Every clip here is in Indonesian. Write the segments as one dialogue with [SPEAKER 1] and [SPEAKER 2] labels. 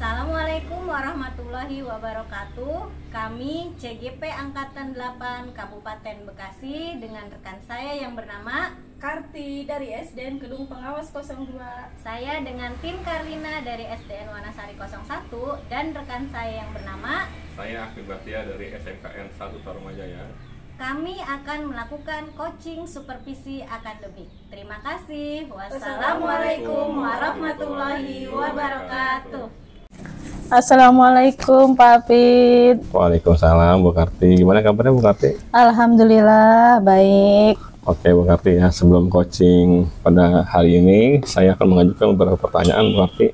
[SPEAKER 1] Assalamualaikum warahmatullahi wabarakatuh. Kami CGP Angkatan 8 Kabupaten Bekasi dengan rekan saya yang bernama
[SPEAKER 2] Karti dari SDN Gedung Pengawas 02.
[SPEAKER 1] Saya dengan tim Karlina dari SDN Wanasari 01 dan rekan saya yang bernama
[SPEAKER 3] saya Akil Batia dari SMKN 1 Tarumajaya.
[SPEAKER 1] Kami akan melakukan coaching supervisi akademik. Terima kasih. Wassalamualaikum warahmatullahi wabarakatuh.
[SPEAKER 2] Assalamualaikum Pak Apit.
[SPEAKER 3] Waalaikumsalam Bu Karti. Gimana kabarnya Bu Karti?
[SPEAKER 2] Alhamdulillah baik.
[SPEAKER 3] Oke Bu Karti ya, sebelum coaching pada hari ini saya akan mengajukan beberapa pertanyaan Bu Karti.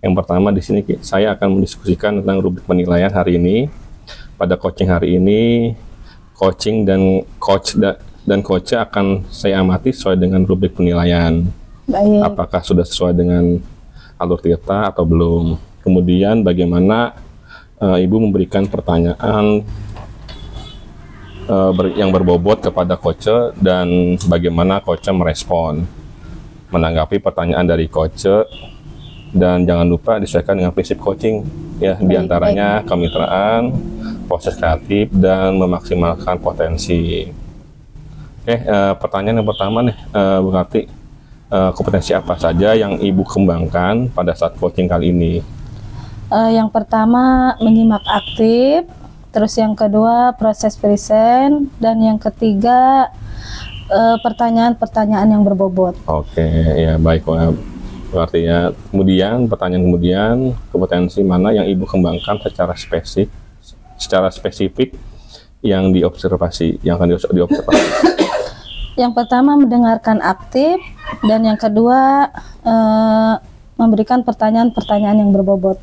[SPEAKER 3] Yang pertama di sini saya akan mendiskusikan tentang rubrik penilaian hari ini. Pada coaching hari ini coaching dan coach akan saya amati sesuai dengan rubrik penilaian.
[SPEAKER 2] Baik.
[SPEAKER 3] Apakah sudah sesuai dengan alur tirta atau belum? Kemudian bagaimana Ibu memberikan pertanyaan yang berbobot kepada coach dan bagaimana coach merespon menanggapi pertanyaan dari coach, dan jangan lupa disesuaikan dengan prinsip coaching ya, diantaranya kemitraan, proses kreatif, dan memaksimalkan potensi. Oke, pertanyaan yang pertama nih Bu Karti, kompetensi apa saja yang Ibu kembangkan pada saat coaching kali ini?
[SPEAKER 2] Yang pertama menyimak aktif, terus yang kedua proses present, dan yang ketiga pertanyaan-pertanyaan yang berbobot.
[SPEAKER 3] Oke, ya baik berarti ya. Kemudian pertanyaan kemudian, kompetensi mana yang Ibu kembangkan secara spesifik yang diobservasi, yang akan diobservasi?
[SPEAKER 2] Yang pertama mendengarkan aktif, dan yang kedua memberikan pertanyaan-pertanyaan yang berbobot.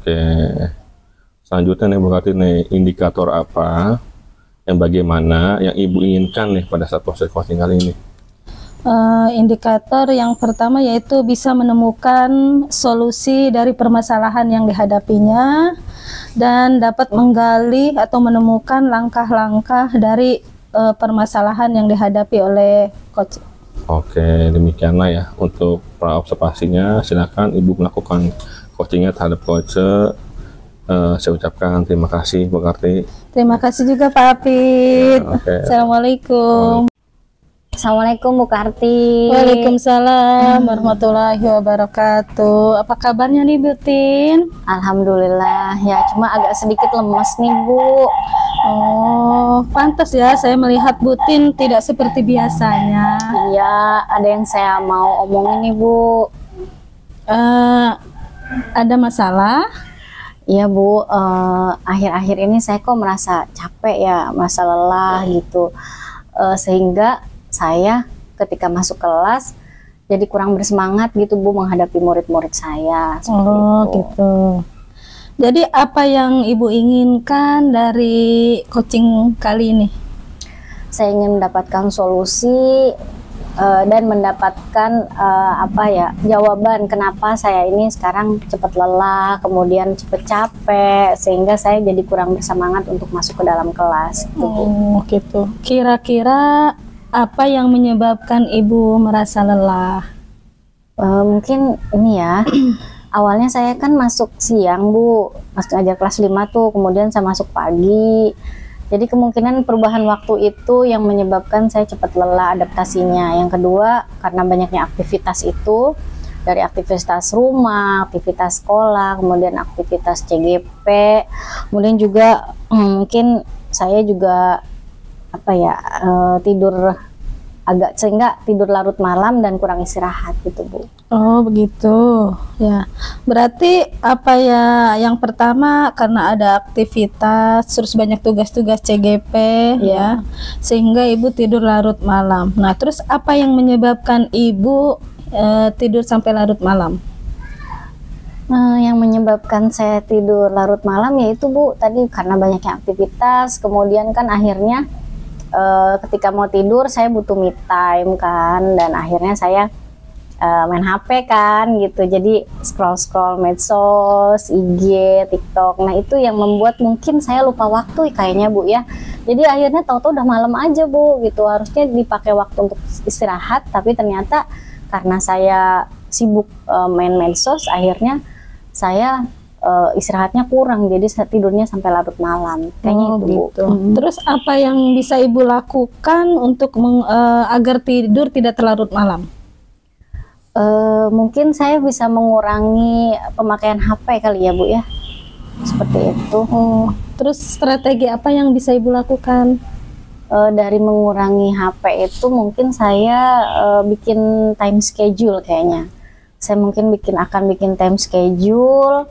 [SPEAKER 3] Oke, selanjutnya nih Bu Karti nih, indikator apa yang bagaimana yang Ibu inginkan nih pada saat proses coaching kali ini?
[SPEAKER 2] Indikator yang pertama yaitu bisa menemukan solusi dari permasalahan yang dihadapinya dan dapat menggali atau menemukan langkah-langkah dari permasalahan yang dihadapi oleh coach. Oke,
[SPEAKER 3] demikianlah ya untuk pra observasinya. Silakan Ibu melakukan coachingnya terhadap coach. Saya ucapkan terima kasih Bu Karti.
[SPEAKER 2] Terima kasih juga Pak Apit.
[SPEAKER 3] Okay.
[SPEAKER 2] Assalamualaikum.
[SPEAKER 1] Assalamualaikum Bu Karti.
[SPEAKER 2] Waalaikumsalam warahmatullahi wabarakatuh. Apa kabarnya nih Butin?
[SPEAKER 1] Alhamdulillah ya, cuma agak sedikit lemes nih Bu.
[SPEAKER 2] Oh, pantas ya saya melihat Butin tidak seperti biasanya.
[SPEAKER 1] Iya, ada yang saya mau omongin nih Bu.
[SPEAKER 2] Ada masalah?
[SPEAKER 1] Iya Bu, akhir-akhir ini saya kok merasa capek ya, merasa lelah gitu, sehingga saya ketika masuk kelas jadi kurang bersemangat gitu Bu menghadapi murid-murid saya.
[SPEAKER 2] Oh gitu. Jadi apa yang Ibu inginkan dari coaching kali ini?
[SPEAKER 1] Saya ingin mendapatkan solusi dan mendapatkan jawaban kenapa saya ini sekarang cepat lelah, kemudian cepat capek, sehingga saya jadi kurang bersemangat untuk masuk ke dalam kelas gitu.
[SPEAKER 2] Oh gitu. Kira-kira apa yang menyebabkan Ibu merasa lelah?
[SPEAKER 1] Mungkin ini ya, awalnya saya kan masuk siang Bu, masuk ngajar kelas 5 tuh, kemudian saya masuk pagi. Jadi kemungkinan perubahan waktu itu yang menyebabkan saya cepat lelah adaptasinya. Yang kedua, karena banyaknya aktivitas itu, dari aktivitas rumah, aktivitas sekolah, kemudian aktivitas CGP, kemudian juga mungkin saya juga tidur agak, sehingga tidur larut malam dan kurang istirahat gitu Bu.
[SPEAKER 2] Oh begitu ya, berarti apa ya, yang pertama karena ada aktivitas terus banyak tugas-tugas CGP ya, sehingga Ibu tidur larut malam. Nah terus apa yang menyebabkan Ibu tidur sampai larut malam?
[SPEAKER 1] Yang menyebabkan saya tidur larut malam yaitu Bu, tadi karena banyaknya aktivitas, kemudian kan akhirnya ketika mau tidur saya butuh me time kan, dan akhirnya saya main HP kan gitu, jadi scroll medsos, IG, TikTok. Nah itu yang membuat mungkin saya lupa waktu kayaknya Bu ya. Jadi akhirnya tahu-tahu udah malam aja Bu gitu, harusnya dipakai waktu untuk istirahat, tapi ternyata karena saya sibuk main medsos, akhirnya saya istirahatnya kurang, jadi tidurnya sampai larut malam. Kayaknya itu Bu.
[SPEAKER 2] Gitu. Terus apa yang bisa Ibu lakukan untuk agar tidur tidak terlarut malam?
[SPEAKER 1] Mungkin saya bisa mengurangi pemakaian HP kali ya Bu ya, seperti itu.
[SPEAKER 2] Terus strategi apa yang bisa Ibu lakukan?
[SPEAKER 1] Dari mengurangi HP itu mungkin saya bikin time schedule kayaknya. Saya mungkin akan bikin time schedule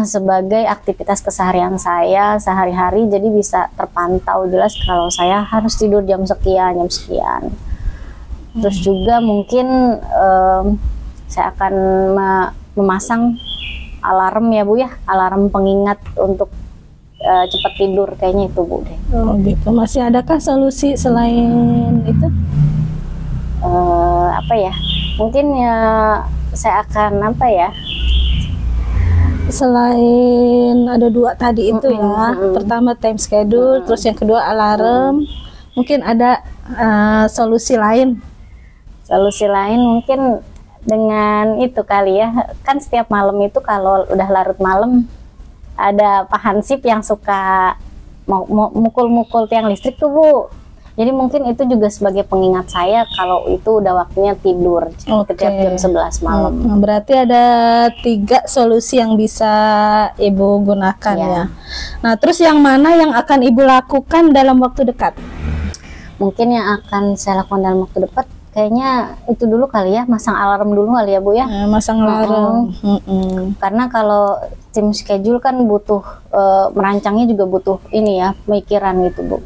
[SPEAKER 1] sebagai aktivitas keseharian saya sehari-hari, jadi bisa terpantau jelas kalau saya harus tidur jam sekian, jam sekian. Terus juga mungkin saya akan memasang alarm ya Bu ya, alarm pengingat untuk cepat tidur, kayaknya itu Bu deh.
[SPEAKER 2] Gitu. Masih adakah solusi selain itu?
[SPEAKER 1] Apa ya? Mungkin ya saya akan apa ya?
[SPEAKER 2] Selain ada 2 tadi itu ya, pertama time schedule, terus yang kedua alarm. Mungkin ada solusi lain?
[SPEAKER 1] Solusi lain mungkin dengan itu kali ya, kan setiap malam itu kalau udah larut malam ada Pak Hansip yang suka mukul-mukul tiang listrik tuh Bu. Jadi mungkin itu juga sebagai pengingat saya kalau itu udah waktunya tidur, setiap jam 11 malam.
[SPEAKER 2] Berarti ada 3 solusi yang bisa Ibu gunakan ya. Nah, terus yang mana yang akan Ibu lakukan dalam waktu dekat?
[SPEAKER 1] Mungkin yang akan saya lakukan dalam waktu dekat, kayaknya itu dulu kali ya, masang alarm dulu kali ya Bu ya.
[SPEAKER 2] Masang alarm.
[SPEAKER 1] Karena kalau tim schedule kan butuh merancangnya juga butuh ini ya, pemikiran gitu Bu.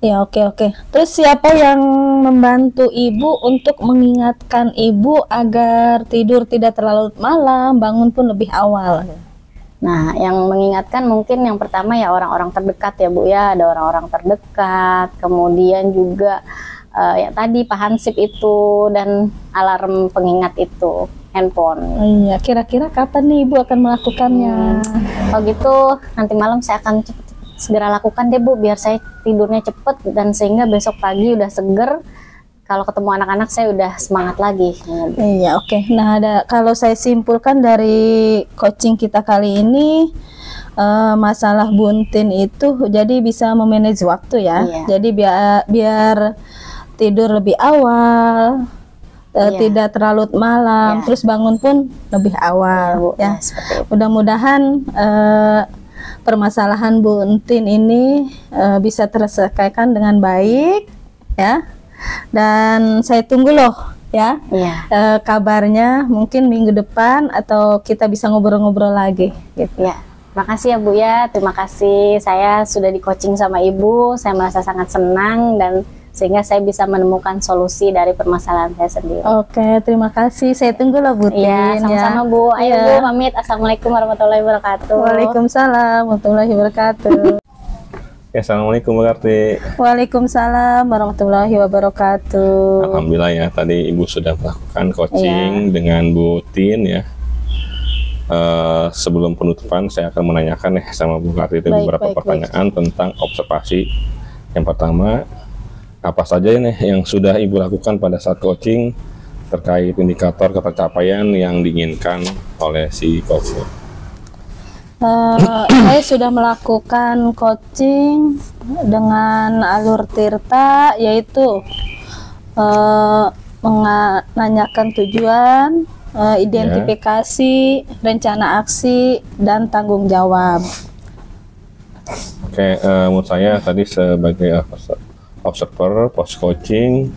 [SPEAKER 2] Ya, oke. Terus siapa yang membantu Ibu untuk mengingatkan Ibu agar tidur tidak terlalu malam, bangun pun lebih awal?
[SPEAKER 1] Nah, yang mengingatkan mungkin yang pertama ya orang-orang terdekat ya Bu ya, ada orang-orang terdekat, kemudian juga ya tadi Pak Hansip itu, dan alarm pengingat itu, handphone.
[SPEAKER 2] Iya, kira-kira kapan nih Ibu akan melakukannya?
[SPEAKER 1] Kalau gitu nanti malam saya akan segera lakukan deh Bu, biar saya tidurnya cepet dan sehingga besok pagi udah seger. Kalau ketemu anak-anak saya udah semangat lagi.
[SPEAKER 2] Iya, oke. Nah, kalau saya simpulkan dari coaching kita kali ini, masalah buntin itu jadi bisa memanage waktu ya. Iya. Jadi biar tidur lebih awal, tidak terlalu malam, terus bangun pun lebih awal ya. Mudah-mudahan permasalahan buntin ini bisa terselesaikan dengan baik ya. Dan saya tunggu loh ya, kabarnya mungkin minggu depan atau kita bisa ngobrol-ngobrol lagi gitu ya.
[SPEAKER 1] Makasih ya Bu ya, terima kasih, saya sudah di coaching sama Ibu, saya merasa sangat senang dan sehingga saya bisa menemukan solusi dari permasalahan saya sendiri.
[SPEAKER 2] Oke, terima kasih, saya tunggu loh Bu.
[SPEAKER 1] Iya, sama-sama Bu. Ayo Bu, pamit. Assalamualaikum warahmatullahi wabarakatuh.
[SPEAKER 2] Waalaikumsalam warahmatullahi wabarakatuh.
[SPEAKER 3] Assalamualaikum Bu Karti.
[SPEAKER 2] Waalaikumsalam warahmatullahi wabarakatuh.
[SPEAKER 3] Alhamdulillah ya, tadi Ibu sudah melakukan coaching dengan Bu Tin ya. Sebelum penutupan saya akan menanyakan sama Bu Karti beberapa pertanyaan tentang observasi. Yang pertama, apa saja nih yang sudah Ibu lakukan pada saat coaching terkait indikator ketercapaian yang diinginkan oleh si coach?
[SPEAKER 2] Saya sudah melakukan coaching dengan alur Tirta, yaitu menanyakan tujuan, identifikasi, rencana aksi, dan tanggung jawab.
[SPEAKER 3] Oke, menurut saya tadi sebagai observer post coaching,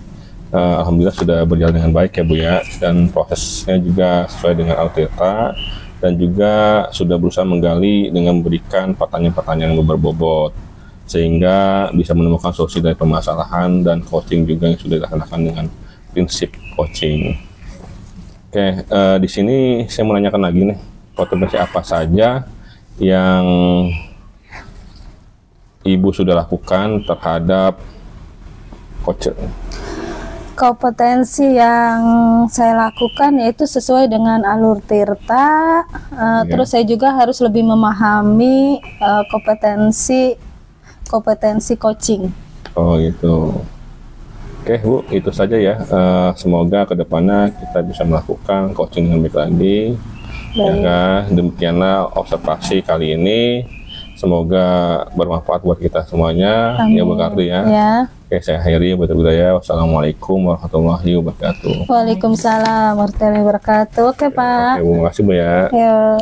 [SPEAKER 3] alhamdulillah sudah berjalan dengan baik ya Bu ya, dan prosesnya juga sesuai dengan alur Tirta. Dan juga sudah berusaha menggali dengan memberikan pertanyaan-pertanyaan yang berbobot sehingga bisa menemukan solusi dari permasalahan, dan coaching juga yang sudah dilaksanakan dengan prinsip coaching. Oke, di sini saya menanyakan lagi nih, kompetensi apa saja yang Ibu sudah lakukan terhadap coach?
[SPEAKER 2] Kompetensi yang saya lakukan yaitu sesuai dengan alur Tirta, terus saya juga harus lebih memahami kompetensi coaching. Oh gitu.
[SPEAKER 3] Oke Bu, itu saja ya. Semoga kedepannya kita bisa melakukan coaching dengan baik lagi. Ya kan, demikianlah observasi kali ini. Semoga bermanfaat buat kita semuanya.
[SPEAKER 2] Amin.
[SPEAKER 3] Ya Bu Karti ya.
[SPEAKER 2] Ya.
[SPEAKER 3] Oke, saya akhiri berbicara. Wassalamualaikum warahmatullahi wabarakatuh.
[SPEAKER 2] Waalaikumsalam warahmatullahi wabarakatuh. Oke, Pak.
[SPEAKER 3] Oke, Bu, makasih Bu ya.
[SPEAKER 2] Ya.